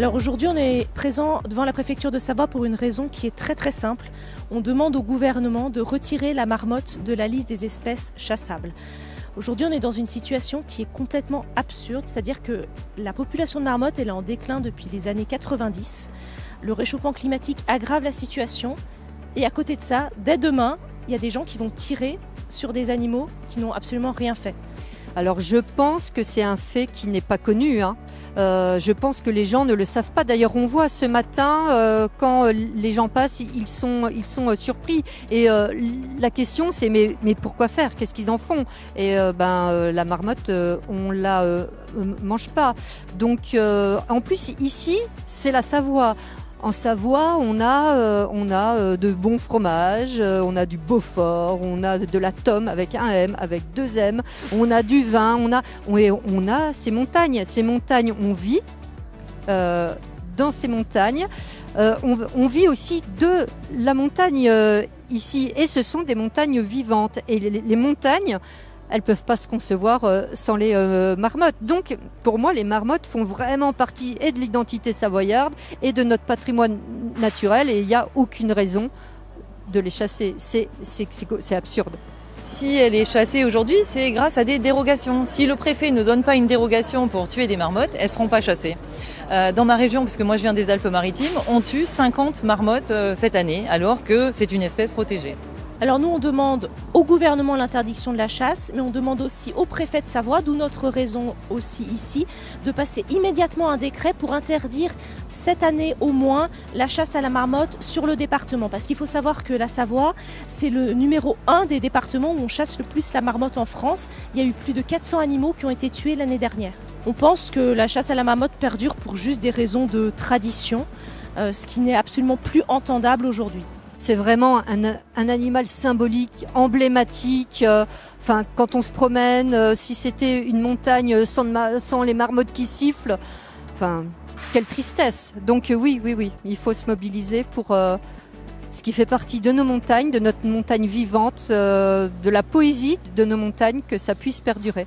Alors aujourd'hui, on est présent devant la préfecture de Savoie pour une raison qui est très très simple. On demande au gouvernement de retirer la marmotte de la liste des espèces chassables. Aujourd'hui, on est dans une situation qui est complètement absurde, c'est-à-dire que la population de marmottes elle est en déclin depuis les années 90. Le réchauffement climatique aggrave la situation et à côté de ça, dès demain, il y a des gens qui vont tirer sur des animaux qui n'ont absolument rien fait. Alors je pense que c'est un fait qui n'est pas connu. Je pense que les gens ne le savent pas. D'ailleurs, on voit ce matin, quand les gens passent, ils sont surpris. Et la question, c'est mais pourquoi faire? Qu'est-ce qu'ils en font? Et la marmotte, on la mange pas. Donc, en plus, ici, c'est la Savoie. En Savoie, on a de bons fromages, on a du Beaufort, on a de la tome avec un M, avec deux M, on a du vin, on a ces montagnes. Ces montagnes, on vit dans ces montagnes. On vit aussi de la montagne ici, et ce sont des montagnes vivantes. Et les montagnes, elles peuvent pas se concevoir sans les marmottes. Donc, pour moi, les marmottes font vraiment partie et de l'identité savoyarde et de notre patrimoine naturel. Et il n'y a aucune raison de les chasser. C'est absurde. Si elle est chassée aujourd'hui, c'est grâce à des dérogations. Si le préfet ne donne pas une dérogation pour tuer des marmottes, elles ne seront pas chassées. Dans ma région, parce que moi je viens des Alpes-Maritimes, on tue 50 marmottes cette année, alors que c'est une espèce protégée. Alors nous, on demande au gouvernement l'interdiction de la chasse, mais on demande aussi au préfet de Savoie, d'où notre raison aussi ici, de passer immédiatement un décret pour interdire cette année au moins la chasse à la marmotte sur le département. Parce qu'il faut savoir que la Savoie, c'est le numéro 1 des départements où on chasse le plus la marmotte en France. Il y a eu plus de 400 animaux qui ont été tués l'année dernière. On pense que la chasse à la marmotte perdure pour juste des raisons de tradition, ce qui n'est absolument plus entendable aujourd'hui. C'est vraiment un animal symbolique, emblématique. Quand on se promène, si c'était une montagne sans les marmottes qui sifflent, quelle tristesse. Donc oui, il faut se mobiliser pour ce qui fait partie de nos montagnes, de notre montagne vivante, de la poésie de nos montagnes, que ça puisse perdurer.